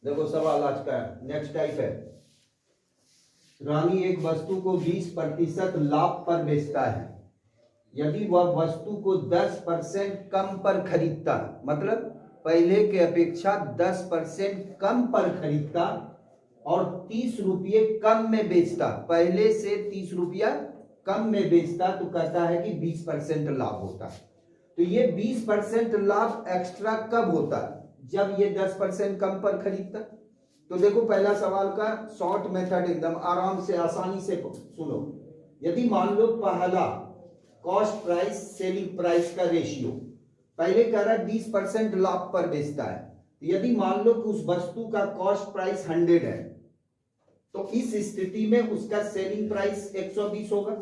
देखो सवाल आज का नेक्स्ट टाइप है। रानी एक वस्तु को 20% लाभ पर बेचता है। यदि वह वस्तु को 10% कम पर खरीदता, मतलब पहले के अपेक्षा 10% कम पर खरीदता और 30 रुपये कम में बेचता, पहले से 30 रुपया कम में बेचता, तो कहता है कि 20% लाभ होता। तो ये 20% लाभ एक्स्ट्रा कब होता? जब ये 10% कम पर खरीदता। तो देखो पहला सवाल का शॉर्ट मेथड, एकदम आराम से आसानी से सुनो। यदि मान लो पहला कॉस्ट प्राइस सेलिंग प्राइस का रेशियो, पहले कह रहा है 20% लाभ पर बेचता है। तो यदि मान लो कि उस वस्तु का कॉस्ट प्राइस 100 है, तो इस स्थिति में उसका सेलिंग प्राइस 120 होगा।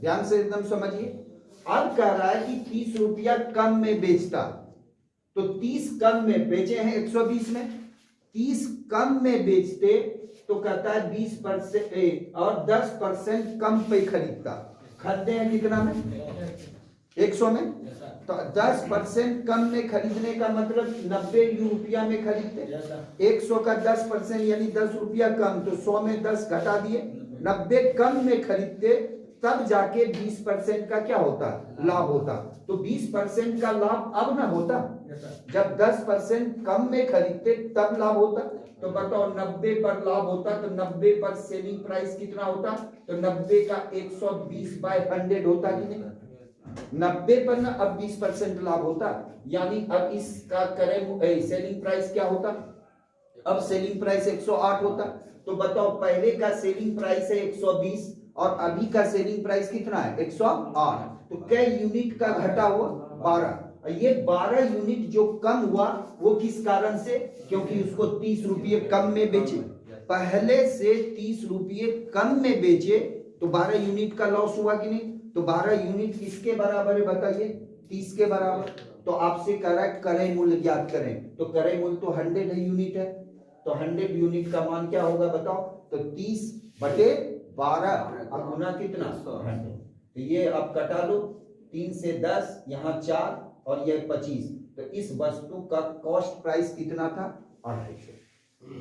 ध्यान से एकदम समझिए। अब कह रहा है कि 30 रुपया कम में बेचता, तो 30 कम में बेचे हैं 120 में, 30 कम में बेचते तो कहता है 20% और 10% कम पे खरीदता। खरीदते हैं कितना में? 100 में। तो 10% कम में खरीदने का मतलब 90 रुपया में खरीदते। 100 का 10% यानी 10 रुपया कम, तो 100 में 10 घटा दिए, 90 कम में खरीदते, तब जाके 20% का क्या होता? लाभ होता। तो 20% का लाभ अब ना होता, जब 10% कम में खरीदते तब लाभ होता। तो बताओ 90 पर लाभ होता तो 90 पर सेलिंग प्राइस कितना होता? तो 90 का 120/100 होता कि नहीं? 90 पर ना अब 20% लाभ होता, यानी अब इसका करें सेलिंग प्राइस क्या होता? अब सेलिंग प्राइस 108 होता। तो बताओ पहले का सेलिंग प्राइस है 120 और अभी का सेलिंग प्राइस कितना है? 108। तो कै यूनिट का घटा हुआ? 12। ये 12 यूनिट जो कम हुआ वो किस कारण से? क्योंकि उसको 30 रुपये कम में बेचे, पहले से 30 रुपये कम में बेचे, तो 12 यूनिट का लॉस हुआ कि नहीं? तो 12 यूनिट किसके बराबर है बताइए? 30 के बराबर। तो आपसे कह रहा है क्रय मूल्य ज्ञात करें, तो क्रय मूल्य तो 100 यूनिट है, तो 100 यूनिट का मान क्या होगा बताओ? तो 30/12 अब गुना कितना? 100। तो ये आप कटा लो, 3 से 10, यहाँ 4 और ये 25। तो इस वस्तु का कॉस्ट प्राइस कितना था? 250।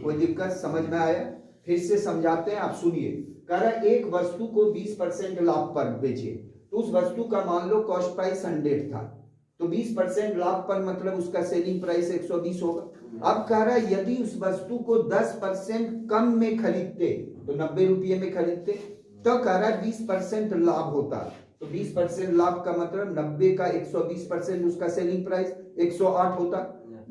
कोई दिक्कत समझ में आया? फिर से समझाते हैं, आप सुनिए। कह रहा है एक वस्तु को 20% लाभ पर बेचे, तो उस वस्तु का मान लो कॉस्ट प्राइस 100 था, तो 20% लाभ पर मतलब उसका सेलिंग प्राइस 120 होगा। अब कह रहा है यदि उस वस्तु को 10% कम में खरीदते, तो 90 रुपये में खरीदते, तो कह रहा है 20% लाभ होता। तो 20% लाभ का मतलब 90 का 120% उसका सेलिंग प्राइस 108 होता।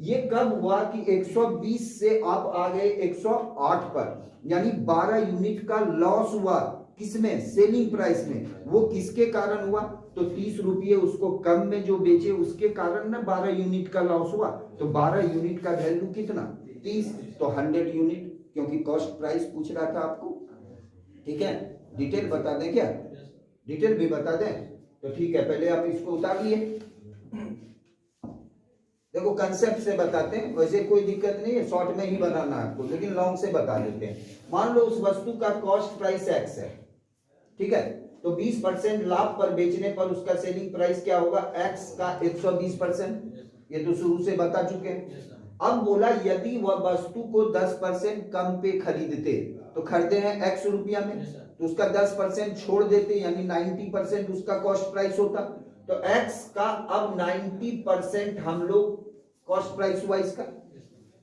ये कब हुआ कि 120 से आप आ गए 108 पर, यानी 12 यूनिट का लॉस हुआ। किसमें? सेलिंग प्राइस में। वो किसके कारण हुआ? तो 30 रुपये उसको कम में जो बेचे उसके कारण ना 12 यूनिट का लॉस हुआ। तो 12 यूनिट का वैल्यू कितना? 30। तो 100 यूनिट, क्योंकि कॉस्ट प्राइस पूछ रहा था आपको। ठीक है, डिटेल बता दें क्या? डिटेल भी बता दें तो ठीक है। पहले आप इसको उतार लिए, देखो कंसेप्ट से बताते हैं, वैसे कोई दिक्कत नहीं है, शॉर्ट में ही बनाना है आपको, लेकिन लॉन्ग से बता देते हैं। मान लो उस वस्तु का कॉस्ट प्राइस x है, ठीक है, तो 20% लाभ पर बेचने पर उसका सेलिंग प्राइस क्या होगा? x का 120%, ये तो शुरू से बता चुके हैं। अब बोला यदि वह वस्तु को 10% कम पे खरीदते, तो खरीदे हैं x रुपया में, तो उसका 10% छोड़ देते, यानी 90% उसका कॉस्ट प्राइस होता। तो x का अब 90% हम लोग कॉस्ट प्राइस हुआ इसका।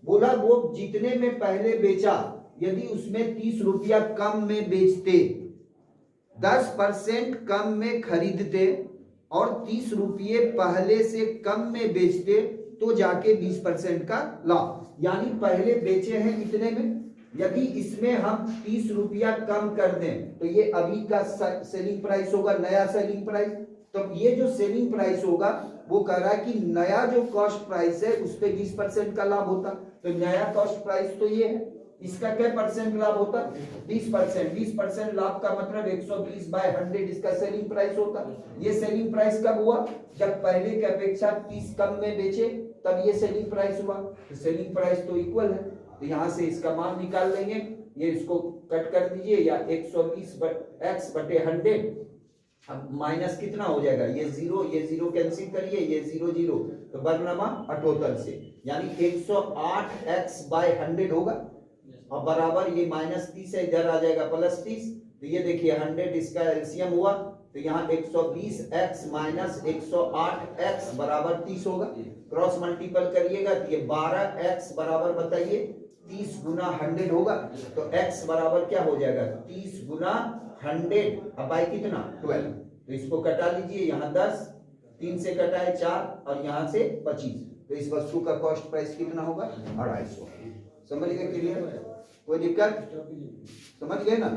बोला वो जितने में पहले बेचा, यदि उसमें 30 रुपया कम में बेचते, 10% कम में खरीदते और 30 रुपये पहले से कम में बेचते, तो जाके 20% का लाभ। यानी पहले बेचे हैं इतने में, यदि इसमें हम 30 रुपया कम कर दें, तो ये अभी का सेलिंग प्राइस होगा, नया सेलिंग प्राइस। तो ये जो सेलिंग प्राइस होगा वो कह रहा है कि नया जो कॉस्ट प्राइस है उस पे 20% का लाभ होता। तो नया कॉस्ट प्राइस तो ये है, इसका क्या परसेंट लाभ होता? 20%। 20% लाभ का मतलब 120/100 इसका सेलिंग प्राइस होता। ये सेलिंग प्राइस कब हुआ? जब पहले की अपेक्षा 30 कम में बेचे, तब ये सेलिंग प्राइस हुआ। तो सेलिंग प्राइस तो इक्वल है, तो यहां से इसका मान निकाल लेंगे। ये इसको कट कर दीजिए, या 120 x/100 अब माइनस कितना हो जाएगा, ये जीरो कैंसिल करिए, ये जीरो जीरो, तो वर्गनामा 78 से, यानी 108x/100 होगा। अब बराबर ये -30 है, इधर आ जाएगा +30, तो ये देखिए 100 इसका एलसीएम हुआ, तो यहाँ 120x - 108x बराबर 30 होगा। क्रॉस मल्टीपल करिएगा तो ये 12x बराबर बताइए 30 गुना 100 होगा, तो x बराबर क्या हो जाएगा 30 गुना 100, अब बाई कितना 12, तो इसको कटा लीजिए, यहाँ 10, 3 से कटाए 4 और यहाँ से 25, तो इस वस्तु का कॉस्ट प्राइस कितना होगा 250। समझ गए, क्लियर, कोई दिक्कत, समझ गए ना।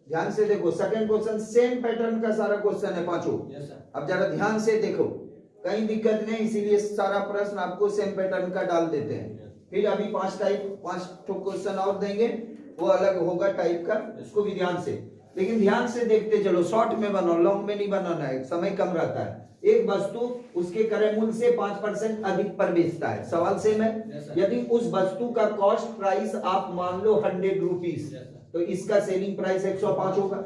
ध्यान से देखो, सेकंड क्वेश्चन सेम पैटर्न का सारा क्वेश्चन है पांचों। अब जरा ध्यान से देखो, कहीं दिक्कत नहीं, इसीलिए सारा प्रश्न आपको सेम पैटर्न का डाल देते हैं। फिर अभी 5 क्वेश्चन और देंगे, वो अलग होगा टाइप का, उसको भी ध्यान से, लेकिन ध्यान से देखते चलो, शॉर्ट में बनाओ, लॉन्ग में नहीं बनाना है, समय कम रहता है। एक वस्तु उसके क्रय मूल्य से 5% अधिक पर बेचता है, सवाल सेम है। यदि उस वस्तु का कॉस्ट प्राइस आप मान लो 100 रुपीज, तो इसका सेलिंग प्राइस 105 होगा।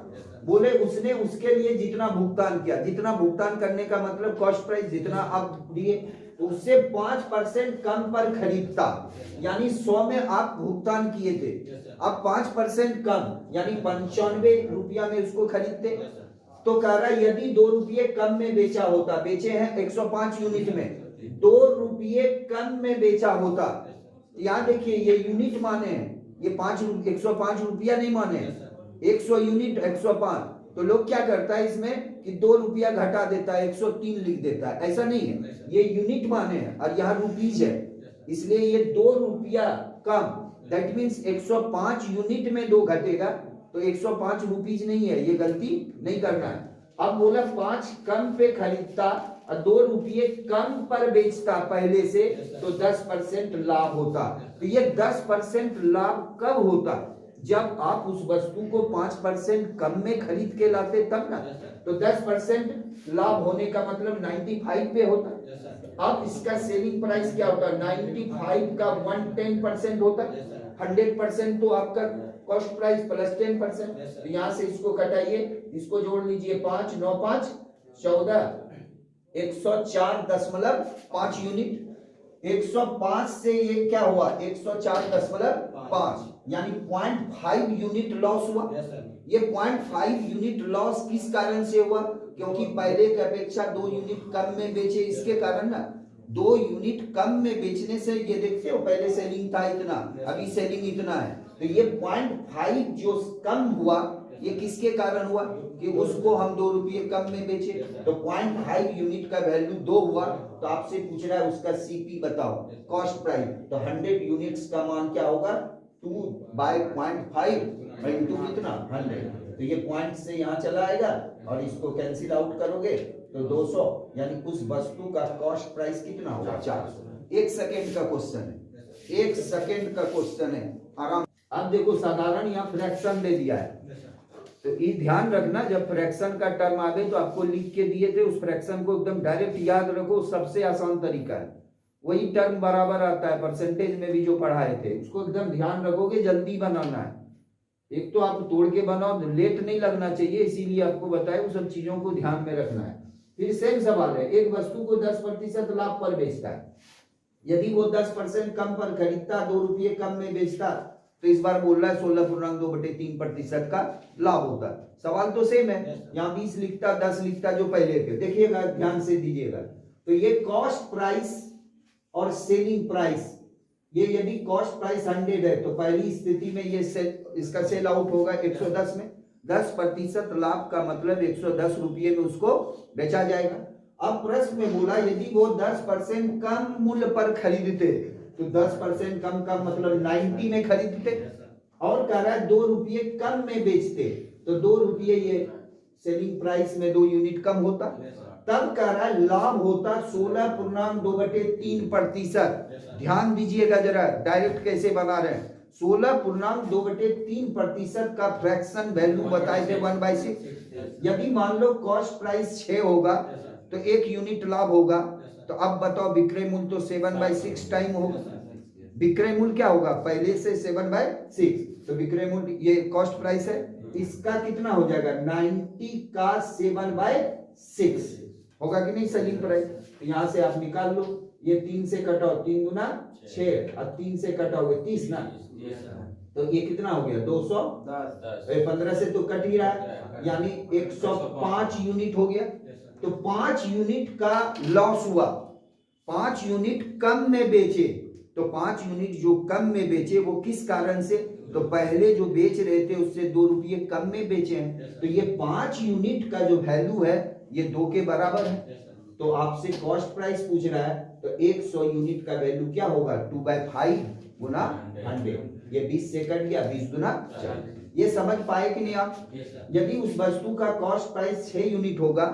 बोले उसने उसके लिए जितना भुगतान किया, जितना भुगतान करने का मतलब कॉस्ट प्राइस जितना आप दिए, तो उससे 5% कम पर खरीदता, यानी 100 में आप भुगतान किए थे, अब 5% कम यानी 95 रुपया में उसको खरीदते, तो कह रहा है यदि 2 रुपये कम में बेचा होता, बेचे हैं 105 यूनिट में, 2 रुपये कम में बेचा होता, यहाँ देखिए ये यूनिट माने हैं, ये 105 रुपया नहीं माने, 100 यूनिट 105, तो लोग क्या करता है इसमें कि 2 रुपया घटा देता है, 103 लिख देता है, ऐसा नहीं है, ये यूनिट माने हैं और यहाँ रुपीज है, इसलिए ये 2 रुपया कम, दैट मीन्स 105 यूनिट में 2 घटेगा, तो 105 रुपीज नहीं है, ये गलती नहीं करना है। अब बोला 5 कम पे खरीदता और 2 रुपये कम पर बेचता पहले से, तो 10% लाभ होता। तो ये 10% लाभ कब होता, जब आप उस वस्तु को 5% कम में खरीद के लाते तब ना, तो 10% लाभ होने का मतलब 95 पे होता। अब इसका सेलिंग प्राइस क्या होता है, 95 का 110% होता, 100% तो आपका कॉस्ट प्राइस प्लस 10%, तो यहाँ से इसको कटाइए, इसको जोड़ लीजिए, 5 9 5 14, 104.5 यूनिट, 105 से ये क्या हुआ 104.5, यानी 0.5 यूनिट लॉस हुआ। ये 0.5 यूनिट लॉस किस कारण से हुआ, क्योंकि पहले की अपेक्षा 2 यूनिट कम में बेचे, इसके कारण ना। 2 यूनिट कम में बेचने से, ये देखते हो पहले सेलिंग था इतना, अभी सेलिंग इतना है, तो ये 0.5 जो कम हुआ, ये किसके कारण हुआ कि उसको हम 2 रुपये कम में बेचे, तो 0.5 यूनिट का वैल्यू 2 हुआ, तो आपसे पूछ रहा है उसका सीपी बताओ, कॉस्ट प्राइस, तो 100 यूनिट्स का मान क्या होगा 2/0.5 इंटू कितना 100, तो ये पॉइंट से यहाँ चला आएगा और इसको कैंसिल आउट करोगे तो 200, यानी उस वस्तु का कॉस्ट प्राइस कितना होगा 400। 1 सेकेंड का क्वेश्चन है, 1 सेकेंड का क्वेश्चन है, आराम। अब देखो साधारण यहाँ फ्रैक्शन दे दिया है, तो ये ध्यान रखना जब फ्रैक्शन का टर्म आवे तो आपको लिख के दिए थे, उस फ्रैक्शन को एकदम डायरेक्ट याद रखो, सबसे आसान तरीका है, वही टर्म बराबर आता है परसेंटेज में भी जो पढ़ाए थे, उसको एकदम ध्यान रखोगे, जल्दी बनाना है। एक तो आप तोड़ के बनाओ, लेट नहीं लगना चाहिए, इसीलिए आपको बताया उन सब चीजों को ध्यान में रखना है। फिर सेम सवाल है, एक वस्तु को 10% लाभ पर बेचता है, यदि वो 10% कम पर खरीदता, 2 रुपये कम में बेचता, तो इस बार बोल रहा है 16.2/3% का लाभ होता। सवाल तो सेम है, यहाँ 20 लिखता 10 लिखता जो पहले थे, देखिएगा ध्यान से दीजिएगा, तो ये कॉस्ट प्राइस और सेलिंग प्राइस, ये यदि कॉस्ट प्राइस 100 है तो पहली स्थिति में ये इसका सेल आउट होगा 110 में, 10% लाभ का मतलब 110 रुपये में उसको बेचा जाएगा। अब प्रश्न में बोला यदि वो 10% कम मूल्य पर खरीदते, तो 10% कम का मतलब 90 में खरीदते, और कह रहा है 2 रुपये कम में बेचते, तो 2 रुपये ये सेलिंग प्राइस में 2 यूनिट कम होता, तब कह रहा है लाभ होता 16.2/3%। ध्यान दीजिएगा जरा, डायरेक्ट कैसे बना रहे हैं, 16.2/3% का फ्रैक्शन वैल्यू बताए थे 1/6। यदि मान लो कॉस्ट प्राइस 6 होगा तो 1 यूनिट लाभ होगा, तो अब बताओ विक्रय मूल्य तो 7/6 टाइम होगा, विक्रय मूल्य क्या होगा पहले से 7/6, तो विक्रय मूल्य ये कॉस्ट प्राइस है, इसका कितना हो जाएगा 90 का 7/6 होगा कि नहीं सेलिंग प्राइस। तो यहां से आप निकाल लो, ये 3 से कटाओ, 3 गुना 6 और 3 से कटाओगे 30 ना, तो ये कितना हो गया 210। 15 से तो कट ही रहा है, यानी 105 यूनिट हो गया। तो 5 यूनिट का लॉस हुआ, 5 यूनिट कम में बेचे। तो 5 यूनिट जो कम में बेचे वो किस कारण से, तो पहले जो बेच रहे थे उससे 2 रुपये कम में बेचे हैं। तो ये 5 यूनिट का जो वैल्यू है ये 2 के बराबर है। तो आपसे कॉस्ट प्राइस पूछ रहा है, तो 100 यूनिट का वैल्यू क्या होगा 2/5 गुना 100। ये 20 से कट गया, 20 गुना 40। ये समझ पाए कि नहीं आप। यदि उस वस्तु का कॉस्ट प्राइस 6 यूनिट होगा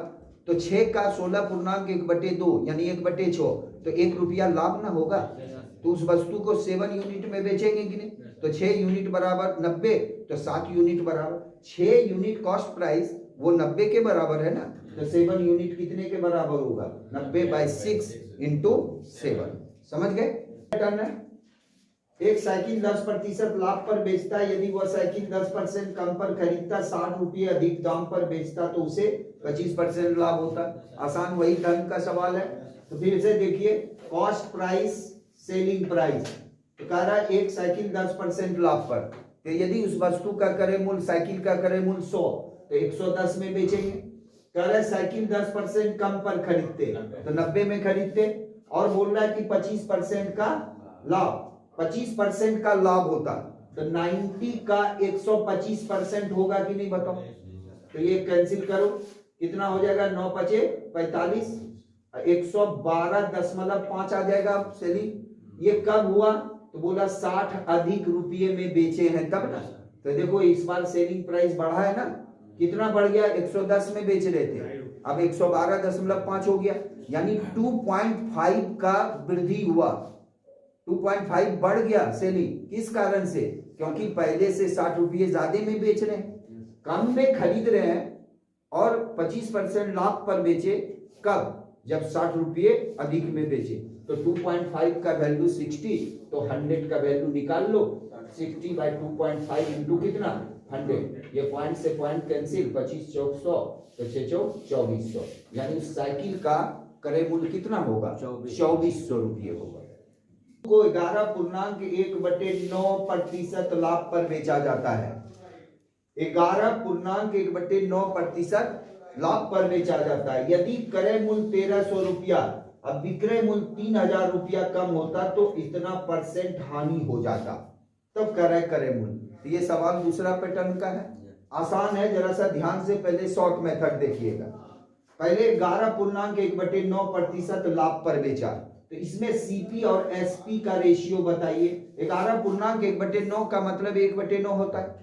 तो 6 का 16.1/2 यानी 1/6, तो 1 रुपया लाभ ना होगा। तो उस वस्तु को 7 यूनिट में बेचेंगे कि नहीं, तो 6 यूनिट बराबर 90, तो 7 यूनिट बराबर 6 यूनिट कॉस्ट प्राइस वो 90 के बराबर है ना। तो 7 यूनिट कितने के बराबर होगा 90/6 इंटू 7। समझ गए टर्न है। एक साइकिल 10% लाभ पर बेचता है, यदि वह साइकिल 10% कम पर खरीदता, 60 रुपये अधिक दाम पर बेचता तो उसे 25% लाभ होता। आसान वही ढंग का सवाल है। तो फिर से देखिए, कॉस्ट प्राइस सेलिंग प्राइस, तो कह रहा है एक साइकिल 10% लाभ पर, तो यदि उस वस्तु का क्रय मूल्य, साइकिल का क्रय मूल्य 100, तो 110 में बेचेंगे। कह रहा है साइकिल 10% कम पर खरीदते तो 90 में खरीदते, और बोल रहा है कि 25% का लाभ, 25% का लाभ होता, तो 90 का 125% होगा कि नहीं बताओ। तो ये कैंसिल करो, कितना हो जाएगा 9 × 5 = 45, 112.5 आ जाएगा सेलिंग। ये कब हुआ, तो बोला 60 अधिक रुपये में बेचे हैं तब ना। तो देखो इस बार सेलिंग प्राइस बढ़ा है ना, कितना बढ़ गया, 110 में बेच रहे थे, अब 112.5 हो गया, यानी 2.5 का वृद्धि हुआ, 2.5 बढ़ गया सेलिंग। किस कारण से, क्योंकि पहले से 60 रुपये ज्यादा में बेच रहे हैं, कम में खरीद रहे हैं और 25% लाभ पर बेचे। कब, जब 60 रुपये अधिक में बेचे। तो 2.5 का वैल्यू 60, तो 100 का वैल्यू निकाल लो, 60/2.5 इंटू कितना 100। ये पॉइंट से पॉइंट कैंसिल, 25 चौक 100, तो 6 चौक 2400, यानी उस साइकिल का क्रय मूल्य कितना होगा 2400 रुपये होगा। को 11.1/9% लाभ पर बेचा जाता है। 11.1/9% लाभ पर बेचा जाता है। यदि क्रय मूल्य 1300 रुपया, अब विक्रय मूल्य 3000 रुपया कम होता तो इतना % हानि हो जाता, तब क्रय मूल्य। तो ये सवाल दूसरा पैटर्न का है, आसान है, जरा सा ध्यान से पहले शॉर्ट मेथड देखिएगा। पहले 11.1/9% लाभ पर बेचा, तो इसमें सीपी और एसपी का रेशियो बताइए। 11.1/9 का मतलब 1/9 होता है।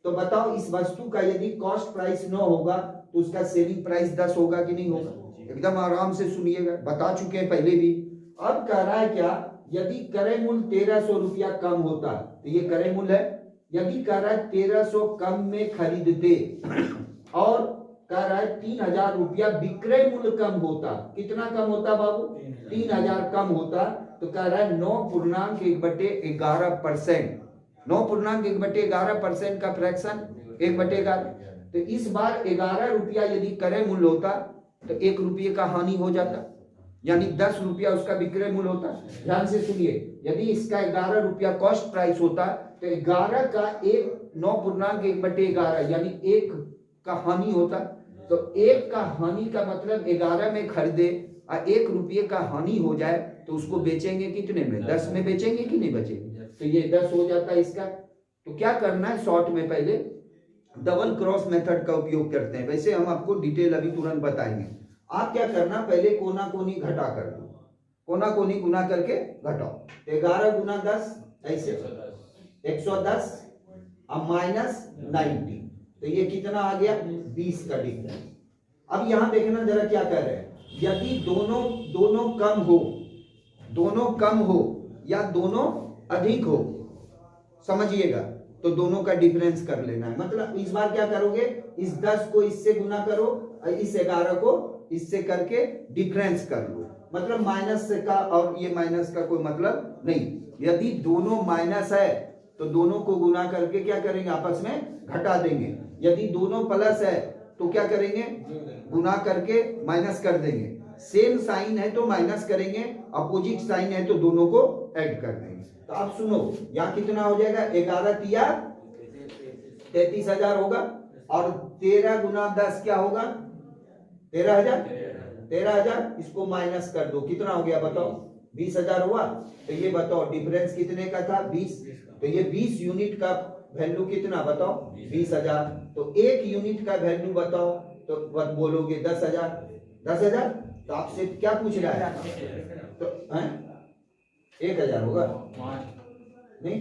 तो बताओ इस वस्तु का यदि कॉस्ट प्राइस 9 होगा तो उसका सेलिंग प्राइस 10 होगा कि नहीं होगा। एकदम आराम से सुनिएगा, बता चुके हैं पहले भी। अब कह रहा है क्या, यदि क्रय मूल्य 1300 रुपया कम होता, तो ये क्रय मूल्य है। यदि कह रहा है 1300 कम में खरीदते और कह रहा है 3000 रुपया विक्रय मूल्य कम होता, कितना कम होता बाबू 3000 कम होता, तो कह रहा है 9.1/11%। 9.1/11% का फ्रैक्शन 1/11। तो इस बार 11 रुपया यदि क्रय मूल्य होता तो 1 रुपये का हानि हो जाता, यानी 10 रुपया उसका विक्रय मूल्य होता। ध्यान से सुनिए, यदि इसका 11 रुपया कॉस्ट प्राइस होता तो 11 का 9.1/11 यानी 1 का हानि होता। तो 1 का हानि का मतलब 11 में खरीदे और 1 रुपये का हानि हो जाए तो उसको बेचेंगे कितने में, 10 में बेचेंगे कि नहीं बेचेंगे। तो ये 10 हो जाता है इसका। तो क्या करना है, शॉर्ट में पहले डबल क्रॉस मेथड का उपयोग करते हैं। वैसे हम आपको डिटेल अभी तुरंत बताएंगे। आप क्या करना, पहले कोना कोनी घटा कर दो, कोना कोनी गुना करके घटाओ। 11 गुना 10 ऐसे 110 अब माइनस 90, तो ये कितना आ गया 20 का डिफरेंस। अब यहां देखना जरा क्या कर रहे हैं, यदि दोनों कम हो या दोनों अधिक हो, समझिएगा, तो दोनों का डिफरेंस कर लेना है। मतलब इस बार क्या करोगे, इस 10 को इससे गुना करो और इस 11 को इससे करके डिफरेंस कर लो। मतलब माइनस का और ये माइनस का कोई मतलब नहीं। यदि दोनों माइनस है तो दोनों को गुना करके क्या करेंगे, आपस में घटा देंगे। यदि दोनों प्लस है तो क्या करेंगे, गुना करके माइनस कर देंगे। सेम साइन है तो माइनस करेंगे, अपोजिट साइन है तो दोनों को ऐड कर देंगे। तो आप सुनो, यहाँ कितना हो जाएगा, 11 तिया 33,000 होगा, और 13 गुना 10 क्या होगा, 13,000। 13,000 इसको माइनस कर दो, कितना हो गया बताओ, 20,000 हुआ। तो ये बताओ डिफरेंस कितने का था, 20। तो ये 20 यूनिट का वैल्यू कितना बताओ, 20,000। तो एक यूनिट का वैल्यू बताओ, तो बोलोगे 10,000। 10,000। तो आपसे क्या पूछ रहा है, तो 1,000 होगा नहीं,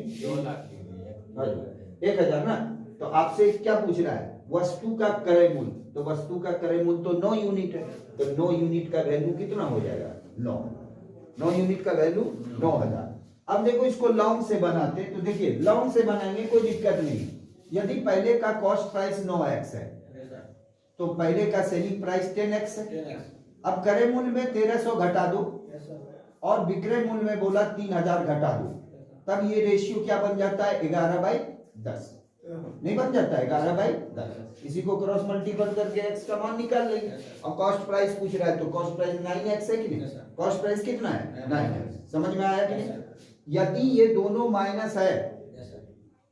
1,000 ना। तो आपसे क्या पूछ रहा है, वस्तु का क्रय मूल्य। तो वस्तु का क्रय मूल्य तो 9 यूनिट है, तो 9 यूनिट का वैल्यू कितना हो जाएगा, 9 यूनिट का वैल्यू 9,000। अब देखो इसको लॉन्ग से बनाते, तो देखिए लॉन्ग से बनाएंगे कोई दिक्कत नहीं। यदि पहले का कॉस्ट प्राइस 9x है तो पहले का सेलिंग प्राइस 10x है। अब क्रय मूल्य में 1300 घटा दो और विक्रय मूल्य में बोला 3,000 घटा दो, तब ये रेशियो क्या बन जाता है, 11/10 नहीं बन जाता है, 11/10। इसी को क्रॉस मल्टीपल करके x का मान निकाल लेंगे। और कॉस्ट प्राइस पूछ रहा है तो कॉस्ट प्राइस 9x है कि नहीं, कॉस्ट प्राइस कितना है, 9x। समझ में आया कि नहीं। यदि ये दोनों माइनस है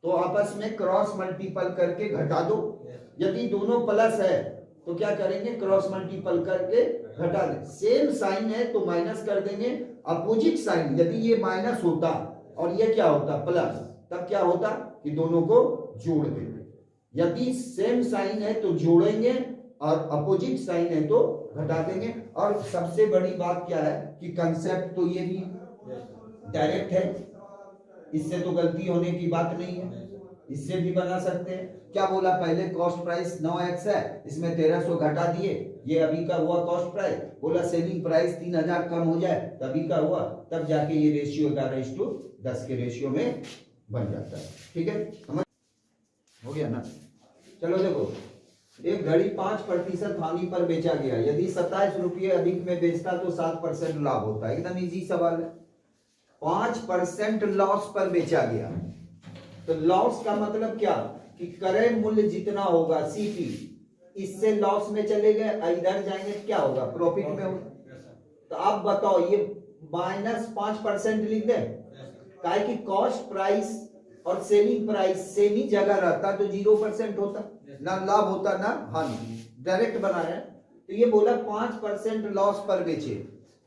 तो आपस में क्रॉस मल्टीपल करके घटा दो, यदि दोनों प्लस है तो क्या करेंगे, क्रॉस मल्टीपल करके घटा दें। सेम साइन है तो माइनस कर देंगे, अपोजिट साइन यदि ये माइनस होता और ये क्या होता प्लस, तब क्या होता कि दोनों को जोड़ देंगे। यदि सेम साइन है तो जोड़ेंगे और अपोजिट साइन है तो घटा देंगे। और सबसे बड़ी बात क्या है कि कंसेप्ट तो ये भी डायरेक्ट है, इससे तो गलती होने की बात नहीं है, इससे भी बना सकते हैं। क्या बोला, पहले कॉस्ट प्राइस 9x है, इसमें 1300 घटा दिए, ये अभी का हुआ कॉस्ट प्राइस। बोला सेलिंग प्राइस 3,000 कम हो जाए तभी का हुआ, तब जाके ये रेशियो 11:10 के रेशियो में बन जाता है। ठीक है, समझ हो गया ना। चलो देखो, एक घड़ी 5% हानि पर बेचा गया, यदि 27 रुपये अधिक में बेचता तो 7% लाभ होता है। एकदम इजी सवाल है। 5% लॉस पर बेचा गया, तो लॉस का मतलब क्या कि क्रय मूल्य जितना होगा CP, इससे लॉस में चले गए, इधर जाएंगे क्या होगा, प्रॉफिट में होगा। तो आप बताओ ये -5% लिख दे, काहे कि कॉस्ट प्राइस और सेलिंग प्राइस सेम ही जगह रहता तो 0% होता, ना लाभ होता ना हानि, डायरेक्ट बना रहे हैं। तो ये बोला 5% लॉस पर बेचे,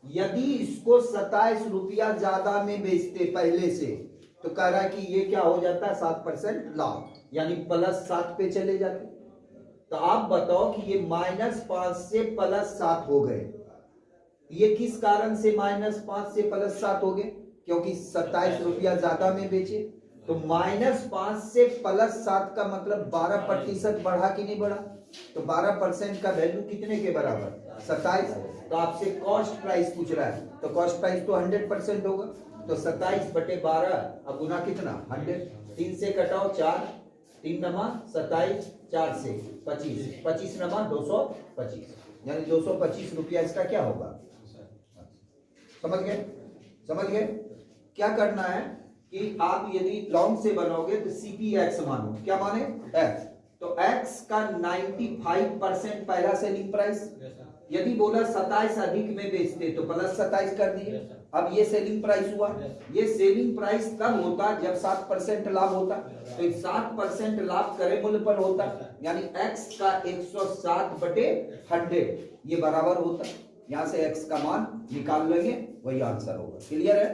यदि इसको 27 रुपया ज्यादा में बेचते पहले से, तो कह रहा है कि ये क्या हो जाता है 7% लाभ, यानी +7 पे चले जाते। तो आप बताओ कि ये -5 से +7 हो गए, ये किस कारण से -5 से +7 हो गए, क्योंकि 27 रुपया ज्यादा में बेचे। तो -5 से +7 का मतलब 12% बढ़ा कि नहीं बढ़ा, तो 12% का वैल्यू कितने के बराबर, 27। तो आपसे कॉस्ट प्राइस पूछ रहा है, तो कॉस्ट प्राइस तो 100% होगा, तो 27/12 अब गुना कितना 100, 3 से कटाओ 4, 3 नमा 27, 4 से 25, 25 नमा 225, यानी 225 रुपया इसका क्या होगा। समझ गए, समझ गए। क्या करना है कि आप यदि लॉन्ग से बनाओगे तो CPX मानो, क्या माने x, तो x का 95% पहला सेलिंग प्राइस। यदि बोला 27 अधिक में बेचते तो +27 कर दिए। अब ये सेलिंग प्राइस हुआ, ये सेलिंग प्राइस तब होता जब 7% लाभ होता, तो 7% लाभ क्रय मूल्य पर होता, यानी x का 107/100 ये बराबर होता। यहां से x का मान निकाल लेंगे, वही आंसर होगा। क्लियर है।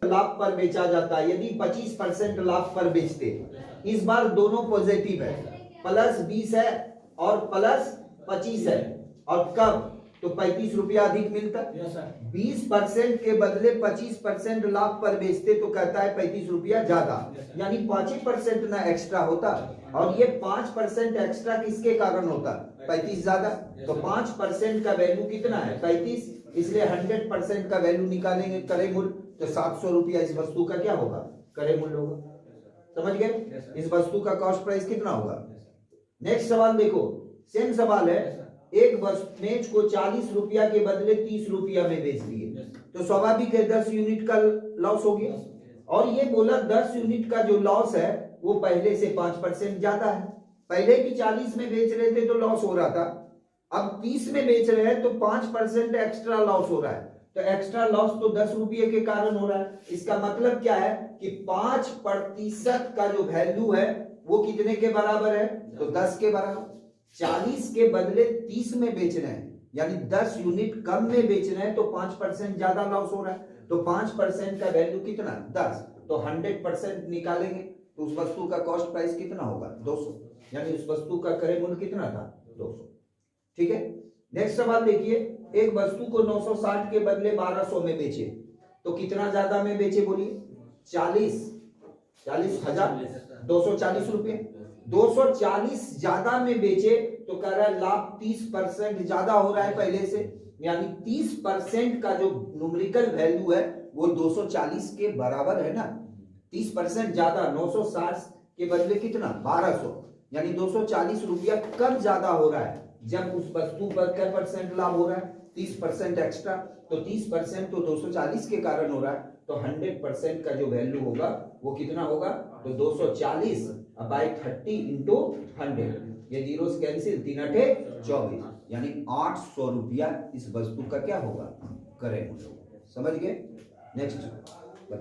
लाभ पर बेचा जाता है, यदि 25% लाभ पर बेचते, इस बार दोनों पॉजिटिव है, +20 है और +25 है, और कब, तो 35 रुपया अधिक मिलता। 20% के बदले 25% लाभ पर बेचते तो कहता है 35 रुपया ज्यादा, यानी 5% ना एक्स्ट्रा होता, और ये 5% एक्स्ट्रा किसके कारण होता, 35 ज्यादा। तो 5% का वैल्यू कितना है 35, इसलिए 100% का वैल्यू निकालेंगे क्रय मूल्य, तो 700 रुपया इस वस्तु का क्या होगा, क्रय मूल्य होगा। समझ गए, इस वस्तु का कॉस्ट प्राइस कितना होगा। नेक्स्ट सवाल देखो, सेम सवाल है, एक मेज को 40 रुपया के बदले 30 रुपया में बेच दिए, तो स्वाभाविक है 10 यूनिट का लॉस हो गया। और ये बोला 10 यूनिट का जो लॉस है वो पहले से 5% ज्यादा है, पहले की 40 में बेच रहे थे तो लॉस हो रहा था, अब 30 में बेच रहे हैं तो 5% एक्स्ट्रा लॉस हो रहा है। तो एक्स्ट्रा लॉस तो 10 रुपये के कारण हो रहा है। इसका मतलब क्या है कि 5% का जो वैल्यू है वो कितने के बराबर है, तो 10 के बराबर। 40 के बदले 30 में बेच रहे हैं, यानी 10 यूनिट कम में बेच रहे हैं, तो 5% ज्यादा लॉस हो रहा है। तो 5% का वैल्यू कितना, 10, तो 100% निकालेंगे तो उस वस्तु का कॉस्ट प्राइस कितना होगा, 200, यानी उस वस्तु का क्रय मूल्य कितना था, 200। ठीक है, नेक्स्ट सवाल देखिए, एक वस्तु को 960 के बदले 1200 में बेचे तो कितना ज्यादा में बेचे, बोलिए, 40,000 240 रुपये। 240 ज्यादा में बेचे तो कह रहा है लाभ 30% ज्यादा हो रहा है पहले से, यानी 30% का जो न्यूमेरिकल वैल्यू है वो 240 के बराबर है ना। 30% ज्यादा, 960 के बदले कितना, 1200, यानी 240 रुपया कम ज्यादा हो रहा है। जब उस वस्तु पर क्या परसेंट लाभ हो रहा है, 30% एक्स्ट्रा, तो 30% तो 240 के कारण हो रहा है, तो 100% का जो वैल्यू होगा वो कितना होगा, तो 240 बाई 30 इंटू 100, ये जीरो से कैंसिल, 3 8 24, यानी 800 रुपया इस वस्तु का क्या होगा, क्रय मूल्य। समझ गए। नेक्स्ट